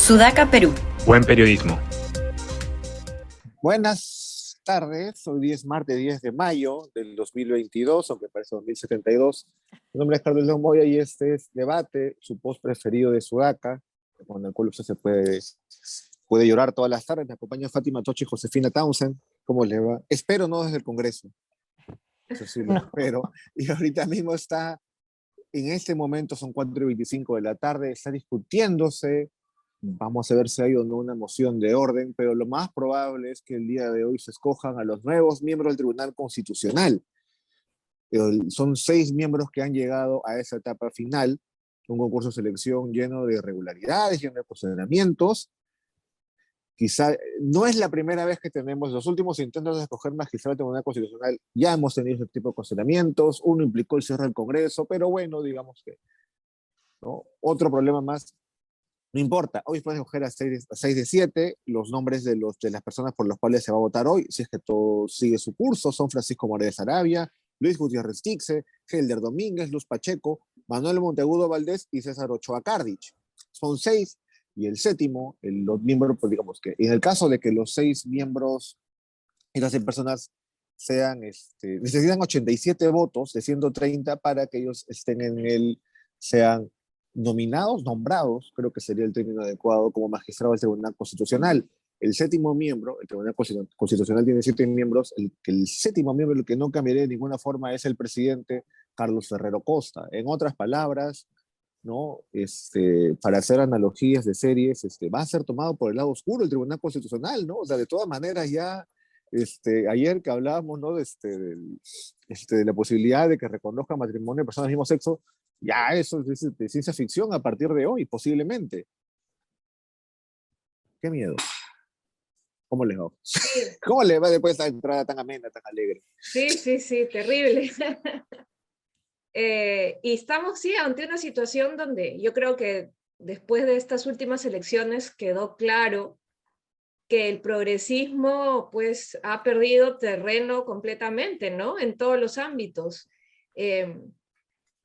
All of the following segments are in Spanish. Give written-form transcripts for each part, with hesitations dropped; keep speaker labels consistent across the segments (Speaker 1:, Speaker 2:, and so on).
Speaker 1: Sudaca, Perú.
Speaker 2: Buen periodismo.
Speaker 3: Buenas tardes, hoy es martes 10 de mayo del 2022, aunque parece 2072. Mi nombre es Carlos León Moya y este es Debate, su post preferido de Sudaca, con el cual usted puede llorar todas las tardes. Me acompaña Fátima Tochi y Josefina Townsend. ¿Cómo le va? Espero no desde el Congreso, eso sí lo espero. Y ahorita mismo en este momento son 4:25 de la tarde, está discutiéndose. Vamos a ver si hay o no una moción de orden, pero lo más probable es que el día de hoy se escojan a los nuevos miembros del Tribunal Constitucional. Son 6 miembros que han llegado a esa etapa final, un concurso de selección lleno de irregularidades, lleno de cuestionamientos. Quizá no es la primera vez que tenemos los últimos intentos de escoger magistrado del Tribunal Constitucional, ya hemos tenido ese tipo de cuestionamientos, uno implicó el cierre del Congreso, pero bueno, digamos que, ¿no? Otro problema más. No importa, hoy pueden escoger a 6 de 7 los nombres de las personas por las cuales se va a votar hoy, si es que todo sigue su curso. Son Francisco Morales Arabia, Luis Gutiérrez Tixe, Helder Domínguez, Luz Pacheco, Manuel Monteagudo Valdés y César Ochoa Cardich. Son 6, y el séptimo, los miembros, pues digamos que en el caso de que los 6 miembros y las 6 personas necesitan 87 votos de 130 para que ellos sean nombrados, creo que sería el término adecuado, como magistrado del Tribunal Constitucional. El séptimo miembro, el Tribunal Constitucional tiene 7 miembros, el séptimo miembro, el que no cambiaría de ninguna forma, es el presidente Carlos Ferrero Costa. En otras palabras, ¿no? Para hacer analogías de series, va a ser tomado por el lado oscuro el Tribunal Constitucional, ¿no? O sea, de todas maneras ya, ayer que hablábamos, ¿no? De la posibilidad de que reconozca matrimonio de personas del mismo sexo, ya eso es de ciencia ficción a partir de hoy, posiblemente. Qué miedo. ¿Cómo les va?
Speaker 1: Sí.
Speaker 3: ¿Cómo les va después de esta entrada tan amena, tan alegre?
Speaker 1: Sí, terrible. Y estamos, sí, ante una situación donde yo creo que después de estas últimas elecciones quedó claro que el progresismo pues ha perdido terreno completamente, ¿no? En todos los ámbitos.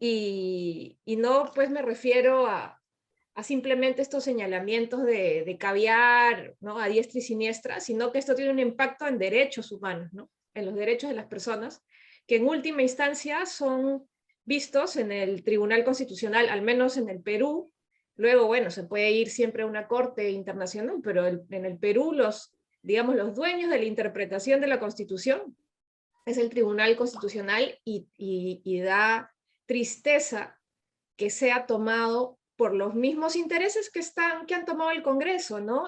Speaker 1: Y no, pues me refiero a simplemente estos señalamientos de caviar, ¿no? A diestra y siniestra, sino que esto tiene un impacto en derechos humanos, ¿no? En los derechos de las personas, que en última instancia son vistos en el Tribunal Constitucional, al menos en el Perú. Luego, bueno, se puede ir siempre a una corte internacional, pero en el Perú digamos, los dueños de la interpretación de la Constitución es el Tribunal Constitucional, y da tristeza que sea tomado por los mismos intereses que han tomado el Congreso, ¿no?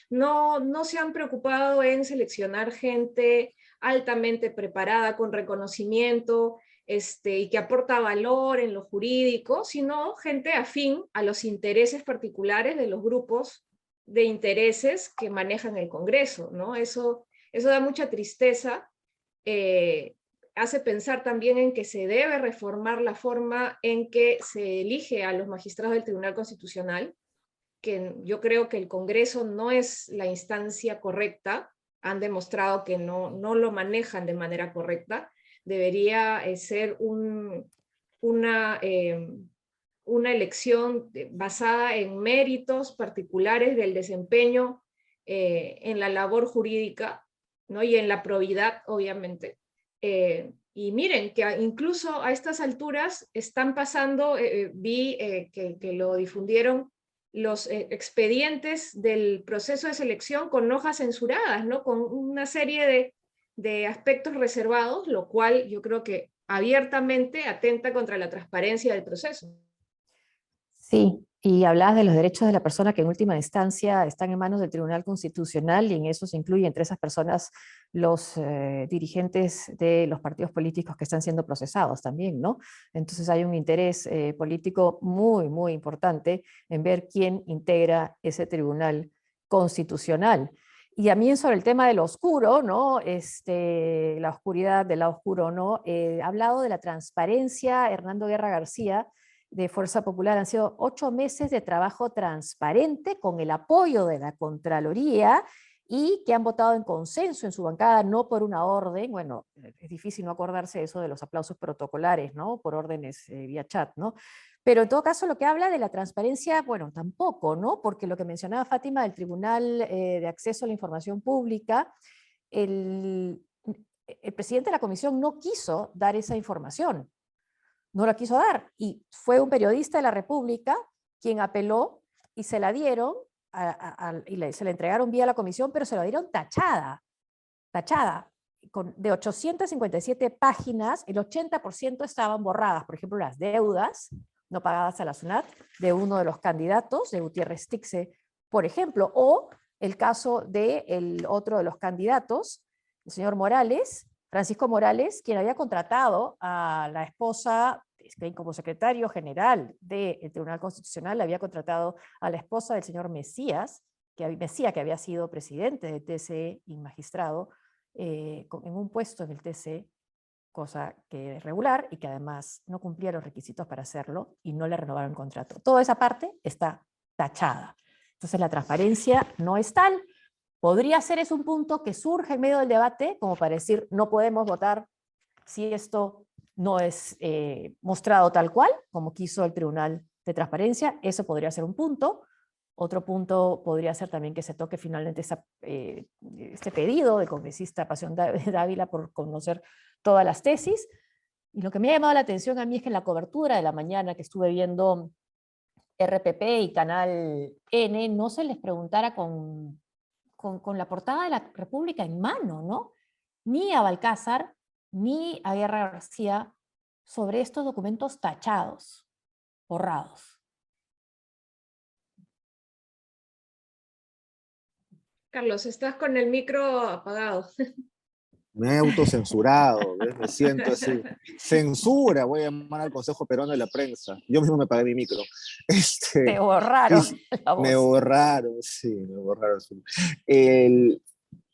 Speaker 1: No se han preocupado en seleccionar gente altamente preparada, con reconocimiento, y que aporta valor en lo jurídico, sino gente afín a los intereses particulares de los grupos de intereses que manejan el Congreso, ¿no? Eso da mucha tristeza. Hace pensar también en que se debe reformar la forma en que se elige a los magistrados del Tribunal Constitucional, que yo creo que el Congreso no es la instancia correcta, han demostrado que no lo manejan de manera correcta. Debería ser una elección basada en méritos particulares del desempeño en la labor jurídica, ¿no? Y en la probidad, obviamente. Y miren, que incluso a estas alturas están pasando, vi que lo difundieron, los expedientes del proceso de selección con hojas censuradas, ¿no? Con una serie de aspectos reservados, lo cual yo creo que abiertamente atenta contra la transparencia del proceso.
Speaker 4: Sí, y hablabas de los derechos de la persona que en última instancia están en manos del Tribunal Constitucional, y en eso se incluye entre esas personas los dirigentes de los partidos políticos que están siendo procesados también, ¿no? Entonces hay un interés político muy, muy importante en ver quién integra ese Tribunal Constitucional. Y a mí sobre el tema del oscuro, ¿no? La oscuridad del lado oscuro, ¿no? Ha hablado de la transparencia Hernando Guerra García, de Fuerza Popular. Han sido 8 meses de trabajo transparente con el apoyo de la Contraloría, y que han votado en consenso en su bancada, no por una orden. Bueno, es difícil no acordarse eso de los aplausos protocolares, ¿no? Por órdenes vía chat, ¿no? Pero en todo caso, lo que habla de la transparencia, bueno, tampoco, ¿no? Porque lo que mencionaba Fátima del Tribunal de Acceso a la Información Pública, el, el presidente de la comisión no quiso dar esa información, no la quiso dar, y fue un periodista de la República quien apeló y se la dieron, se la entregaron vía la comisión, pero se la dieron tachada, de 857 páginas, el 80% estaban borradas, por ejemplo, las deudas no pagadas a la SUNAT de uno de los candidatos, de Gutiérrez Tixe, por ejemplo, o el caso del otro de los candidatos, el señor Morales, Francisco Morales, quien había contratado a la esposa, como secretario general del Tribunal Constitucional, había contratado a la esposa del señor Mesías, que había sido presidente del TCE y magistrado, en un puesto en el TC, cosa que es regular y que además no cumplía los requisitos para hacerlo y no le renovaron el contrato. Toda esa parte está tachada. Entonces la transparencia no es tal. Podría ser es un punto que surge en medio del debate, como para decir, no podemos votar si esto no es mostrado tal cual, como quiso el Tribunal de Transparencia. Eso podría ser un punto. Otro punto podría ser también que se toque finalmente este pedido del congresista Pasión Dávila por conocer todas las tesis. Y lo que me ha llamado la atención a mí es que en la cobertura de la mañana que estuve viendo RPP y Canal N, no se les preguntara con la portada de la República en mano, ¿no? Ni a Balcázar, ni a Guerra García sobre estos documentos tachados, borrados.
Speaker 1: Carlos, estás con el micro apagado.
Speaker 3: Me he autocensurado, ¿ves? Me siento así. Censura, voy a llamar al Consejo Peruano de la Prensa. Yo mismo me apagué mi micro.
Speaker 4: Te borraron la voz.
Speaker 3: Me borraron, sí, me borraron. Sí.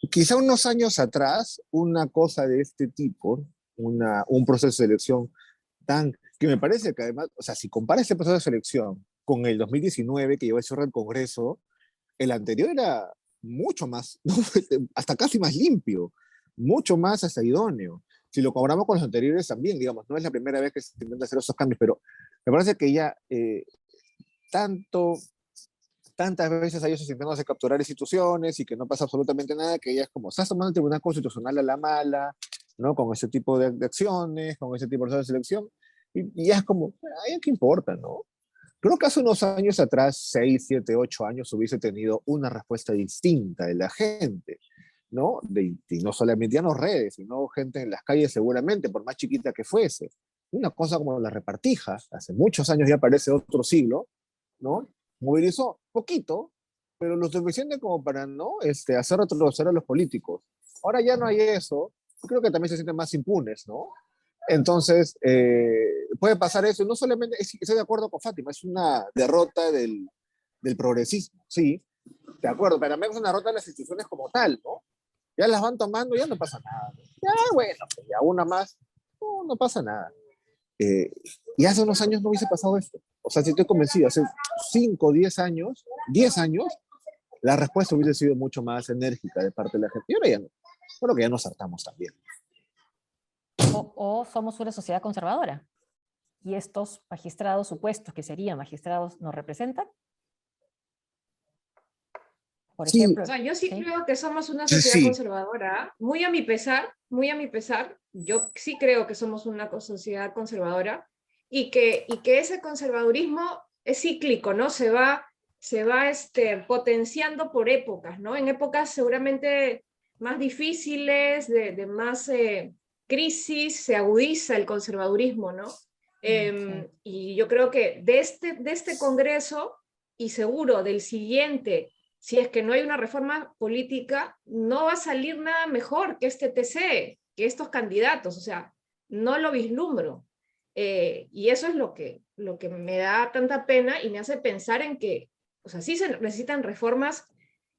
Speaker 3: Quizá unos años atrás, una cosa de este tipo, un proceso de selección que me parece que además, o sea, si comparas este proceso de selección con el 2019 que llevó a cerrar el Congreso, el anterior era mucho más, hasta casi más limpio, mucho más hasta idóneo. Si lo comparamos con los anteriores también, digamos, no es la primera vez que se intenta hacer esos cambios, pero me parece que ya tantas veces hay esos intentos de capturar instituciones y que no pasa absolutamente nada, que ya es como, estás tomando el Tribunal Constitucional a la mala, ¿no? Con ese tipo de acciones, con ese tipo de selección, y ya es como, ay, ¿qué importa, no? Creo que hace unos años atrás, 6, 7, 8 años, hubiese tenido una respuesta distinta de la gente, ¿no? Y no solamente ya no redes, sino gente en las calles seguramente, por más chiquita que fuese. Una cosa como la repartija, hace muchos años ya parece otro siglo, ¿no? Movilizó poquito, pero lo suficiente como para no hacer retroceder a los políticos. Ahora ya no hay eso, creo que también se sienten más impunes, ¿no? Entonces, puede pasar eso, no solamente, estoy de acuerdo con Fátima, es una derrota del progresismo, sí, de acuerdo, pero también es una derrota de las instituciones como tal, ¿no? Ya las van tomando, ya no pasa nada. Ya, bueno, pues ya una más, no pasa nada. Y hace unos años no hubiese pasado esto. O sea, si estoy convencido, hace 5, 10 años, la respuesta hubiese sido mucho más enérgica de parte de la gente. Y ahora ya no. Creo que ya nos hartamos también.
Speaker 4: O somos una sociedad conservadora y estos magistrados supuestos que serían magistrados nos representan. Por ejemplo,
Speaker 1: O sea, yo sí,
Speaker 4: ¿sí?
Speaker 1: Creo que somos una sociedad
Speaker 3: Sí.
Speaker 1: conservadora, muy a mi pesar, yo sí creo que somos una sociedad conservadora y que ese conservadurismo es cíclico, ¿no? Se va potenciando por épocas, ¿no? En épocas seguramente más difíciles, de más crisis, se agudiza el conservadurismo, ¿no?
Speaker 4: Sí.
Speaker 1: Y yo creo que de este Congreso, y seguro del siguiente, si es que no hay una reforma política, no va a salir nada mejor que este TC, que estos candidatos, o sea, no lo vislumbro. Y eso es lo que me da tanta pena y me hace pensar en que, o sea, sí se necesitan reformas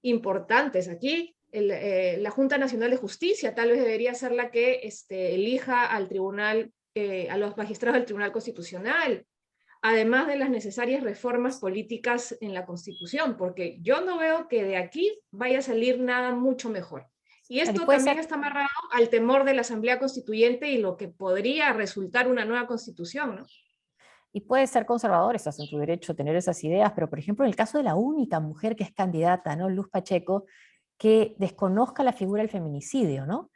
Speaker 1: importantes. Aquí la Junta Nacional de Justicia tal vez debería ser la que elija al tribunal, a los magistrados del Tribunal Constitucional, además de las necesarias reformas políticas en la Constitución, porque yo no veo que de aquí vaya a salir nada mucho mejor. Y esto también está amarrado al temor de la Asamblea Constituyente y lo que podría resultar una nueva Constitución, ¿no?
Speaker 4: Y puede ser conservador, estás en tu derecho a tener esas ideas, pero por ejemplo en el caso de la única mujer que es candidata, ¿no? Luz Pacheco, que desconozca la figura del feminicidio, ¿no?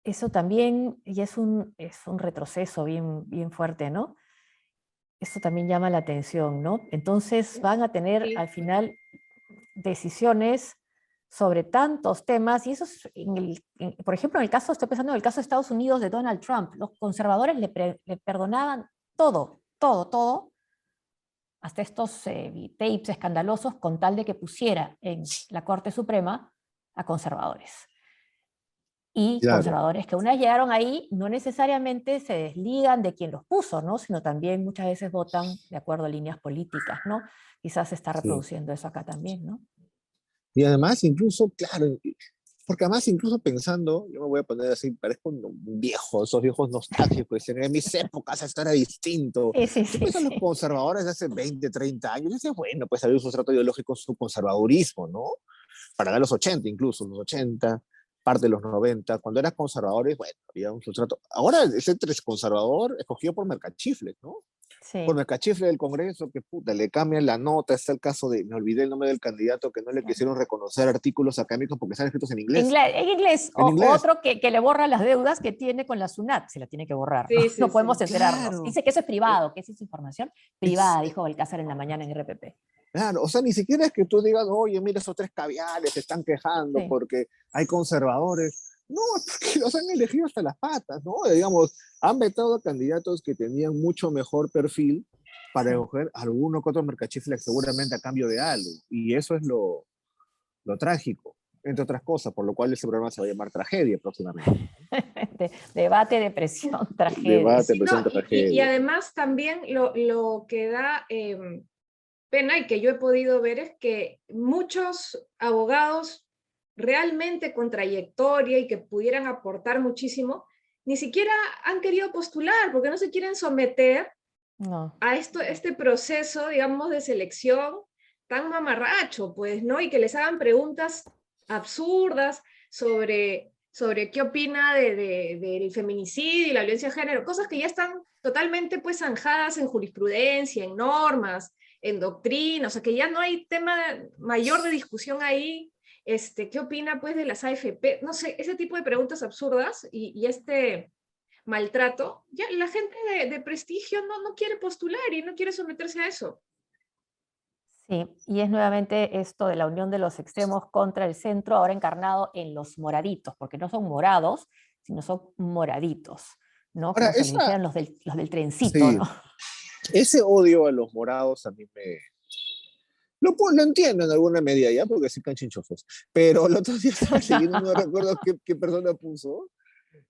Speaker 4: Eso también y es un retroceso bien, bien fuerte, ¿no? Eso también llama la atención, ¿no? Entonces van a tener
Speaker 1: Sí.
Speaker 4: al final decisiones sobre tantos temas, y eso es, por ejemplo, en el caso, estoy pensando en el caso de Estados Unidos de Donald Trump, los conservadores le perdonaban todo, todo, todo, hasta estos tapes escandalosos con tal de que pusiera en la Corte Suprema a conservadores. Y
Speaker 3: Claro,
Speaker 4: conservadores que una vez llegaron ahí no necesariamente se desligan de quien los puso, ¿no? Sino también muchas veces votan de acuerdo a líneas políticas, ¿no? Quizás se está
Speaker 3: sí.
Speaker 4: reproduciendo eso acá también, ¿no?
Speaker 3: Y además, incluso, claro, porque además incluso pensando, yo me voy a poner así, parezco un viejo, esos viejos nostálgicos, dicen, en mis épocas esto era distinto.
Speaker 4: Sí, sí,
Speaker 3: Tú
Speaker 4: sí,
Speaker 3: piensas en los
Speaker 4: sí.
Speaker 3: conservadores de hace 20, 30 años, y dices, bueno, pues había un sustrato ideológico, su conservadurismo, ¿no? Para los 80 incluso, los 80, parte de los 90, cuando eras conservadores, bueno, había un sustrato. Ahora ese tres conservador escogido por Mercachifles, ¿no? Por
Speaker 4: Sí,
Speaker 3: Mercachifle del Congreso, que puta, le cambian la nota, está el caso de, me olvidé el nombre del candidato, que no le
Speaker 4: claro.
Speaker 3: quisieron reconocer artículos académicos porque están escritos en inglés.
Speaker 4: En inglés,
Speaker 3: En inglés,
Speaker 4: otro que le borra las deudas que tiene con la SUNAT, se la tiene que borrar, ¿no?
Speaker 1: Sí, sí,
Speaker 4: No podemos
Speaker 1: sí.
Speaker 4: enterarnos.
Speaker 3: claro.
Speaker 4: Dice que eso es
Speaker 3: eh,
Speaker 4: privado, que esa es información
Speaker 3: Es,
Speaker 4: privada, dijo Balcázar en la mañana en RPP.
Speaker 3: claro, o sea, ni siquiera es que tú digas, oye, mira, esos tres caviares se están quejando
Speaker 4: Sí,
Speaker 3: porque hay conservadores. No, es porque los han elegido hasta las patas, ¿no? Digamos, han vetado a candidatos que tenían mucho mejor perfil para
Speaker 4: sí.
Speaker 3: escoger alguno que otro mercachifle seguramente a cambio de algo. Y eso es lo trágico, entre otras cosas, por lo cual ese programa se va a llamar Tragedia próximamente.
Speaker 4: Debate, depresión, tragedia.
Speaker 3: Debate,
Speaker 1: Sí, no,
Speaker 3: presente
Speaker 1: y
Speaker 3: tragedia.
Speaker 1: además también lo que da pena y que yo he podido ver es que muchos abogados realmente con trayectoria y que pudieran aportar muchísimo, ni siquiera han querido postular porque no se quieren someter
Speaker 4: No,
Speaker 1: a este proceso, digamos, de selección tan mamarracho, pues, ¿no? Y que les hagan preguntas absurdas sobre qué opina del feminicidio y la violencia de género, cosas que ya están totalmente, pues, zanjadas en jurisprudencia, en normas, en doctrina, o sea, que ya no hay tema mayor de discusión ahí. ¿Qué opina, pues, de las AFP? No sé, ese tipo de preguntas absurdas y este maltrato, ya la gente de prestigio no quiere postular y no quiere someterse a eso.
Speaker 4: sí, y es nuevamente esto de la unión de los extremos contra el centro, ahora encarnado en los moraditos, porque no son morados, sino son moraditos, ¿no?
Speaker 3: Ahora,
Speaker 4: Como se les dijeran los del trencito,
Speaker 3: sí,
Speaker 4: ¿no?
Speaker 3: ese odio a los morados a mí me, lo entiendo en alguna medida ya, porque sí canchinchosos. Pero el otro día estaba leyendo, no recuerdo qué persona puso.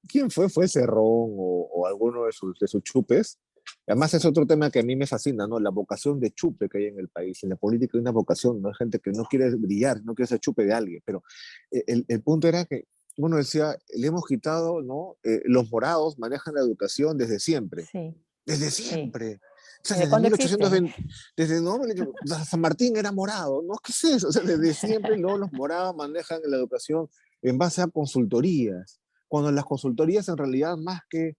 Speaker 3: ¿Quién fue? ¿Fue Cerrón o alguno de sus chupes? Además es otro tema que a mí me fascina, ¿no? La vocación de chupe que hay en el país. En la política hay una vocación, ¿no? Hay gente que no quiere brillar, no quiere ser chupe de alguien. Pero el punto era que uno decía, le hemos quitado, ¿no? Los morados manejan la educación desde siempre.
Speaker 4: Sí,
Speaker 3: Desde
Speaker 4: sí.
Speaker 3: siempre. O sea,
Speaker 4: ¿Desde
Speaker 3: desde
Speaker 4: cuándo existe?
Speaker 3: 1820, desde no, San Martín era morado, ¿no? ¿Qué es eso? O sea, desde siempre luego los morados manejan la educación en base a consultorías, cuando las consultorías en realidad más que,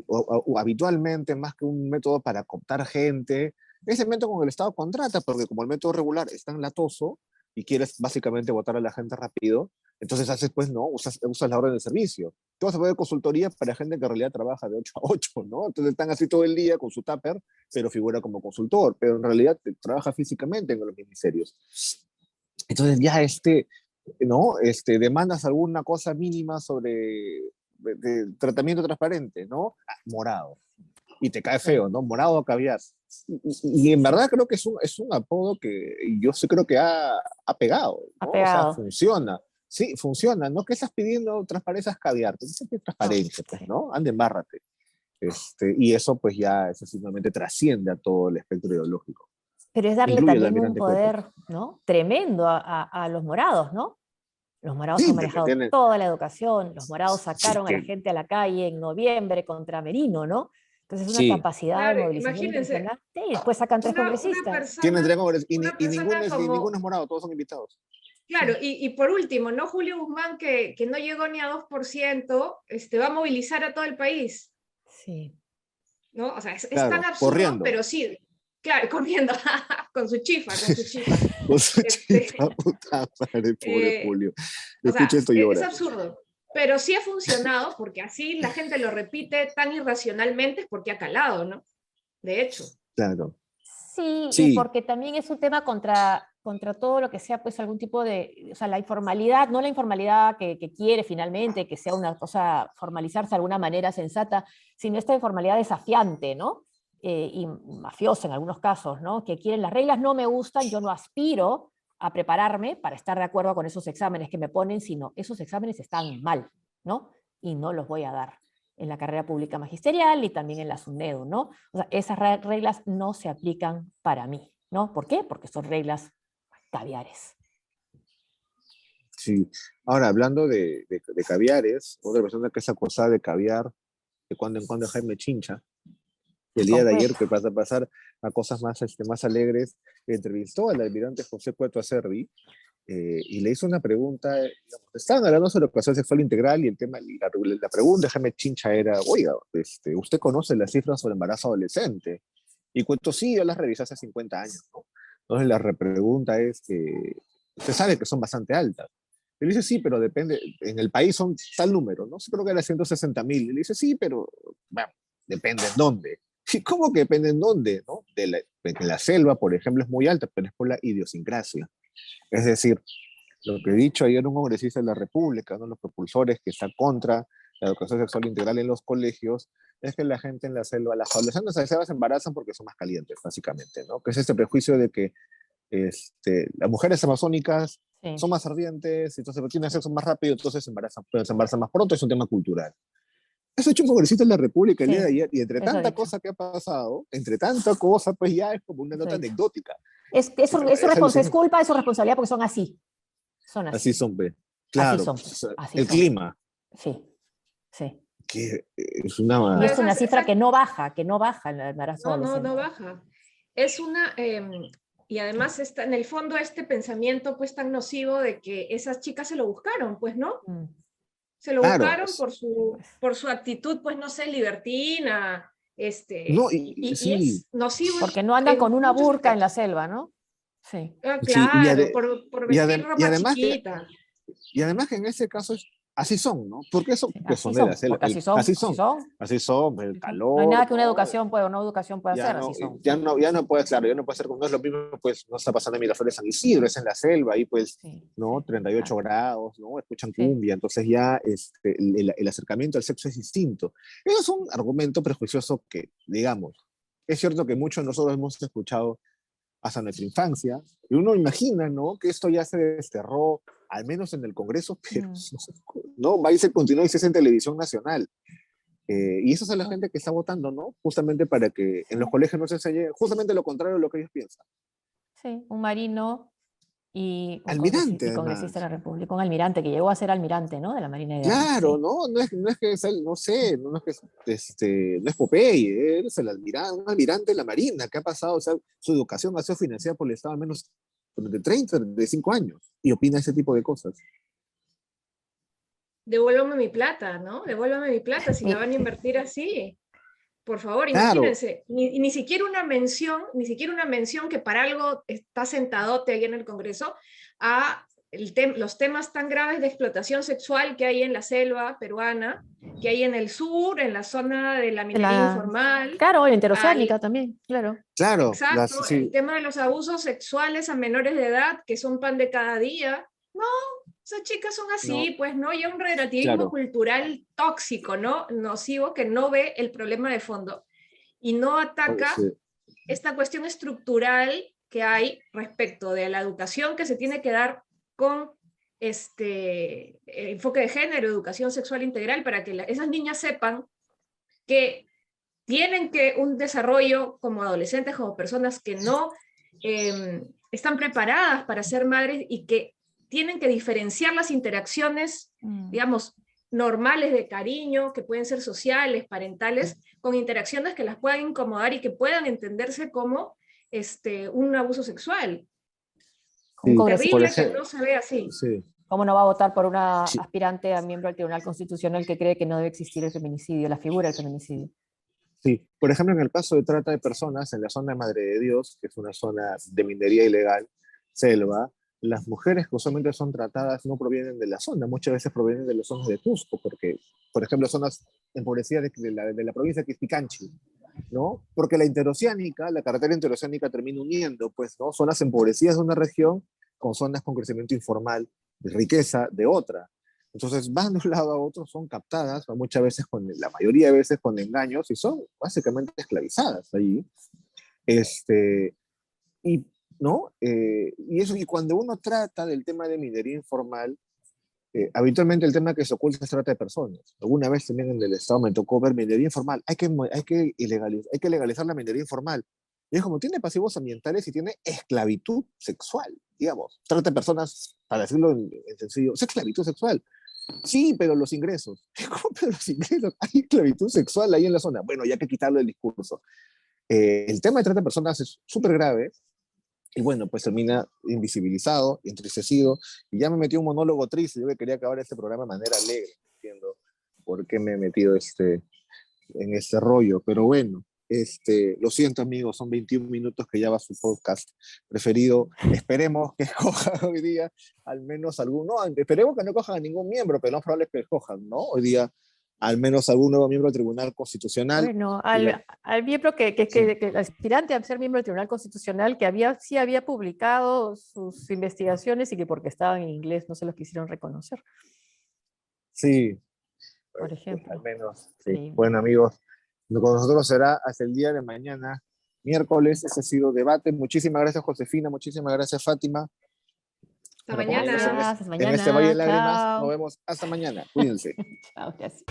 Speaker 3: o habitualmente más que un método para cooptar gente, es el método con el Estado contrata, porque como el método regular es tan latoso y quieres básicamente votar a la gente rápido, entonces haces, pues, no, usas la orden de servicio. Tú vas a poner consultoría para gente que en realidad trabaja de 8 a 8, ¿no? Entonces están así todo el día con su tupper, pero figura como consultor, pero en realidad trabaja físicamente en los ministerios. Entonces ya ¿no? Demandas alguna cosa mínima sobre de tratamiento transparente, ¿no? Ah, morado. Y te cae
Speaker 4: Sí,
Speaker 3: feo, ¿no? Morado o caviar. Y en verdad
Speaker 4: sí,
Speaker 3: creo que es un apodo que yo sí creo que ha pegado,
Speaker 4: ha
Speaker 3: ¿no? O sea,
Speaker 4: pegado.
Speaker 3: funciona. Sí, funciona. No que estás pidiendo transparencia es caviar, pero dice que es
Speaker 4: No,
Speaker 3: transparencia, pues,
Speaker 4: sí.
Speaker 3: ¿no? Ande, embárrate. Y eso pues ya simplemente trasciende a todo el espectro ideológico.
Speaker 4: Pero es darle
Speaker 3: Incluye el
Speaker 4: también un
Speaker 3: almirante Cueto.
Speaker 4: poder, ¿no? Tremendo a los morados, ¿no? Los morados
Speaker 3: Sí,
Speaker 4: han
Speaker 3: de que
Speaker 4: manejado
Speaker 3: tienen,
Speaker 4: toda la educación, los morados sacaron a la
Speaker 3: que,
Speaker 4: gente a la calle en noviembre contra Merino, ¿no? Entonces una
Speaker 3: sí,
Speaker 4: capacidad de
Speaker 1: Claro,
Speaker 4: movilización
Speaker 1: imagínense,
Speaker 4: impresionante y después sacan tres
Speaker 1: una
Speaker 4: congresistas.
Speaker 3: tienen
Speaker 1: persona,
Speaker 3: tres congresos y,
Speaker 1: una
Speaker 3: y ninguno
Speaker 1: persona
Speaker 3: ninguno
Speaker 1: como,
Speaker 3: es morado, todos son invitados.
Speaker 1: claro, y por último, ¿no? Julio Guzmán, que no llegó ni a 2%, va a movilizar a todo el país.
Speaker 4: Sí,
Speaker 1: ¿no? O sea, es tan
Speaker 3: Claro,
Speaker 1: absurdo,
Speaker 3: corriendo.
Speaker 1: pero sí, claro, corriendo con su chifa, con su chifa.
Speaker 3: Con su
Speaker 1: Este,
Speaker 3: chifa, puta madre, pobre
Speaker 1: eh,
Speaker 3: Julio.
Speaker 1: o
Speaker 3: Escucha
Speaker 1: sea,
Speaker 3: esto y
Speaker 1: es
Speaker 3: llora.
Speaker 1: absurdo, pero sí ha funcionado porque así la gente lo repite tan irracionalmente, es porque ha calado, ¿no? De hecho.
Speaker 3: Claro.
Speaker 4: Sí, y
Speaker 3: Sí,
Speaker 4: porque también es un tema contra todo lo que sea pues algún tipo de, o sea, la informalidad, no la informalidad que quiere finalmente, que sea una cosa, formalizarse de alguna manera sensata, sino esta informalidad desafiante, ¿no? Y mafiosa en algunos casos, ¿no? Que quieren las reglas no me gustan, yo no aspiro a prepararme para estar de acuerdo con esos exámenes que me ponen, sino esos exámenes están mal, ¿no? Y no los voy a dar en la carrera pública magisterial y también en la SUNEDU, ¿no? O sea, esas reglas no se aplican para mí, ¿no? ¿Por qué? Porque son reglas caviares.
Speaker 3: sí. Ahora, hablando de caviares, otra persona que es acosada de caviar, de cuando en cuando es Jaime Chincha, y el día
Speaker 4: Con
Speaker 3: de ayer,
Speaker 4: Cueto.
Speaker 3: que pasa a pasar a cosas más, más alegres, entrevistó al almirante José Cueto Acerbi, y le hizo una pregunta, digamos, estaban hablando sobre educación sexual integral y el tema, la pregunta de Jaime Chincha era, oiga, ¿usted conoce las cifras sobre embarazo adolescente? Y Cueto, sí, yo las revisé hace 50 años, ¿no? Entonces la repregunta es que usted sabe que son bastante altas. Él dice, sí, pero depende, en el país son tal número, ¿no? Sí, creo que era 160.000. Él dice, sí, pero bueno, depende en dónde. ¿Y cómo que depende en dónde? ¿No? En la selva, por ejemplo, es muy alta, pero es por la idiosincrasia. Es decir, lo que he dicho ayer un congresista de la República, uno de los propulsores que está contra la educación sexual integral en los colegios, es que la gente en la selva, las adolescentes en la selva se embarazan porque son más calientes, básicamente, ¿no? Que es este prejuicio de que las mujeres amazónicas
Speaker 4: Sí,
Speaker 3: son más ardientes, entonces tienen sexo más rápido, entonces se embarazan más pronto, es un tema cultural. Eso ha hecho un congresista de la República el día de
Speaker 4: sí,
Speaker 3: ayer, y entre
Speaker 4: eso he
Speaker 3: tanta
Speaker 4: dicho.
Speaker 3: cosa que ha pasado, entre tanta cosa, pues ya es como una
Speaker 4: Eso
Speaker 3: nota
Speaker 4: he dicho.
Speaker 3: anecdótica.
Speaker 4: Es,
Speaker 3: Pero
Speaker 4: es, es
Speaker 3: alucinante.
Speaker 4: culpa de su responsabilidad porque son así. Son
Speaker 3: Así
Speaker 4: así.
Speaker 3: son, pues.
Speaker 4: Así
Speaker 3: Claro,
Speaker 4: son.
Speaker 3: pues,
Speaker 4: Así
Speaker 3: el
Speaker 4: son.
Speaker 3: clima,
Speaker 4: Sí, sí.
Speaker 3: que es
Speaker 4: Y
Speaker 3: una...
Speaker 4: es
Speaker 1: Pero
Speaker 4: una cifra que no baja en el embarazo
Speaker 1: no
Speaker 4: adolescente.
Speaker 1: baja. Es una, y además está en el fondo este pensamiento pues tan nocivo de que esas chicas se lo buscaron, pues, ¿no?
Speaker 4: Mm,
Speaker 1: Se lo
Speaker 3: Claro,
Speaker 1: buscaron
Speaker 4: pues,
Speaker 1: por su actitud, pues, no sé, libertina,
Speaker 3: no,
Speaker 1: y
Speaker 3: sí,
Speaker 1: es nocivo
Speaker 4: porque no andan
Speaker 1: en
Speaker 4: con una
Speaker 1: muchos
Speaker 4: burka en la
Speaker 1: aspectos.
Speaker 4: selva, ¿no? Sí.
Speaker 1: Ah,
Speaker 3: sí,
Speaker 1: claro, por
Speaker 3: y,
Speaker 1: vestir
Speaker 3: y
Speaker 1: ropa
Speaker 3: además que
Speaker 1: chiquita.
Speaker 3: Y además que en ese caso así son, ¿no? Porque eso,
Speaker 4: Sí,
Speaker 3: pues
Speaker 4: así
Speaker 3: son de la
Speaker 4: son,
Speaker 3: selva,
Speaker 4: porque
Speaker 3: así
Speaker 4: así
Speaker 3: son,
Speaker 4: son,
Speaker 3: así son, el
Speaker 4: así son. No hay
Speaker 3: calor,
Speaker 4: nada que una
Speaker 3: ¿no?
Speaker 4: educación pueda o no educación pueda hacer, así son.
Speaker 3: Ya no puede, claro, ya no puede ser, no es lo mismo, pues no está pasando en Miraflores, San Isidro, es en la selva, ahí pues,
Speaker 4: Sí,
Speaker 3: ¿no?
Speaker 4: sí,
Speaker 3: 38
Speaker 4: claro.
Speaker 3: grados, ¿no? Escuchan
Speaker 4: Sí.
Speaker 3: cumbia, entonces ya el acercamiento al sexo es distinto. Eso es un argumento prejuicioso que, digamos, es cierto que muchos de nosotros hemos escuchado hasta nuestra infancia, y uno imagina, ¿no? Que esto ya se desterró, al menos en el Congreso, pero
Speaker 4: Mm.
Speaker 3: no, va y se continúa y se hace en televisión nacional. Y esa es la gente que está votando, ¿no? Justamente para que en los
Speaker 4: Sí,
Speaker 3: colegios no se enseñe justamente lo contrario de lo que ellos piensan.
Speaker 4: sí, un marino y un
Speaker 3: Almirante,
Speaker 4: congresista de
Speaker 3: además.
Speaker 4: la República, un almirante que llegó a ser almirante, ¿no? De la Marina de Guerra,
Speaker 3: Claro,
Speaker 4: sí.
Speaker 3: ¿no? No es que, no sé, no es que no es Popeye, eres un almirante de la Marina, que ha pasado, o sea, su educación ha sido financiada por el Estado al menos durante 30, 35 años, y opina ese tipo de cosas.
Speaker 1: Devuélvame mi plata, ¿no? Devuélvame mi plata si la
Speaker 4: Y,
Speaker 1: van a invertir así. Por favor,
Speaker 3: Claro,
Speaker 1: imagínense, ni siquiera una mención, ni siquiera una mención que para algo está sentadote ahí en el Congreso a los temas tan graves de explotación sexual que hay en la selva peruana, que hay en el sur, en la zona de la
Speaker 4: en
Speaker 1: minería
Speaker 4: la,
Speaker 1: informal,
Speaker 4: claro, en la
Speaker 1: al,
Speaker 4: interoceánica también, claro.
Speaker 3: claro,
Speaker 1: exacto, el
Speaker 3: sí,
Speaker 1: tema de los abusos sexuales a menores de edad, que son pan de cada día. No, esas chicas son
Speaker 3: no,
Speaker 1: así, pues, ¿no? Y un relativismo
Speaker 3: claro,
Speaker 1: cultural tóxico, ¿no? Nocivo, que no ve el problema de fondo y no ataca
Speaker 3: sí,
Speaker 1: esta cuestión estructural que hay respecto de la educación que se tiene que dar con enfoque de género, educación sexual integral, para que esas niñas sepan que tienen que un desarrollo como adolescentes, como personas que no están preparadas para ser madres y que tienen que diferenciar las interacciones,
Speaker 4: Mm.
Speaker 1: digamos, normales de cariño, que pueden ser sociales, parentales, con interacciones que las puedan incomodar y que puedan entenderse como un abuso sexual.
Speaker 4: Un
Speaker 3: sí, por
Speaker 1: Terrible que
Speaker 3: ejemplo,
Speaker 1: no se vea así.
Speaker 3: sí,
Speaker 4: ¿Cómo no va a votar por una
Speaker 3: sí,
Speaker 4: aspirante a miembro del Tribunal Constitucional que cree que no debe existir el feminicidio, la figura del feminicidio?
Speaker 3: Sí, por ejemplo, en el caso de trata de personas, en la zona de Madre de Dios, que es una zona de minería ilegal, selva, las mujeres que usualmente son tratadas no provienen de la zona, muchas veces provienen de las zonas de Cusco, porque, por ejemplo, zonas empobrecidas de la provincia de Quisquicanchi, ¿no? Porque la interoceánica, la carretera interoceánica termina uniendo, pues, ¿no? Zonas empobrecidas de una región con zonas con crecimiento informal, de riqueza de otra. Entonces van de un lado a otro, son captadas, muchas veces la mayoría de veces con engaños, y son básicamente esclavizadas allí. Este, y, ¿no? Y eso, y cuando uno trata del tema de minería informal, habitualmente el tema que se oculta es trata de personas. Alguna vez también en el Estado me tocó ver minería informal. Hay que legalizar la minería informal. Y es como, tiene pasivos ambientales y tiene esclavitud sexual, digamos. Trata de personas, para decirlo en sencillo, es esclavitud sexual. Sí, pero los ingresos. ¿Cómo pero los ingresos? Hay esclavitud sexual ahí en la zona. Bueno, ya que quitarlo del discurso. El tema de trata de personas es súper grave y bueno, pues termina invisibilizado, entristecido, y ya me metí un monólogo triste. Yo que quería acabar este programa de manera alegre, no entiendo por qué me he metido en este rollo, pero bueno, lo siento amigos, son 21 minutos que ya va su podcast preferido. Esperemos que cojan hoy día al menos alguno, esperemos que no cojan a ningún miembro, pero no es probable que cojan, ¿no? Hoy día al menos algún nuevo miembro del Tribunal Constitucional.
Speaker 4: Bueno,
Speaker 3: Y la-
Speaker 4: al miembro
Speaker 3: sí.
Speaker 4: que el aspirante a ser miembro del Tribunal Constitucional, que sí había publicado sus investigaciones y que porque estaban en inglés no se los quisieron reconocer,
Speaker 3: Sí,
Speaker 4: por
Speaker 3: al
Speaker 4: ejemplo.
Speaker 3: menos, sí.
Speaker 4: Sí.
Speaker 3: Bueno, amigos, con nosotros será hasta el día de mañana, miércoles. Ese ha sido debate. Muchísimas gracias, Josefina. Muchísimas gracias, Fátima,
Speaker 1: Hasta
Speaker 3: por acompañarnos
Speaker 1: mañana.
Speaker 4: Gracias, hasta
Speaker 3: en este Valle de
Speaker 4: mañana.
Speaker 3: Lágrimas. Nos
Speaker 4: Chao.
Speaker 3: vemos hasta mañana. Cuídense.
Speaker 4: Chao, gracias.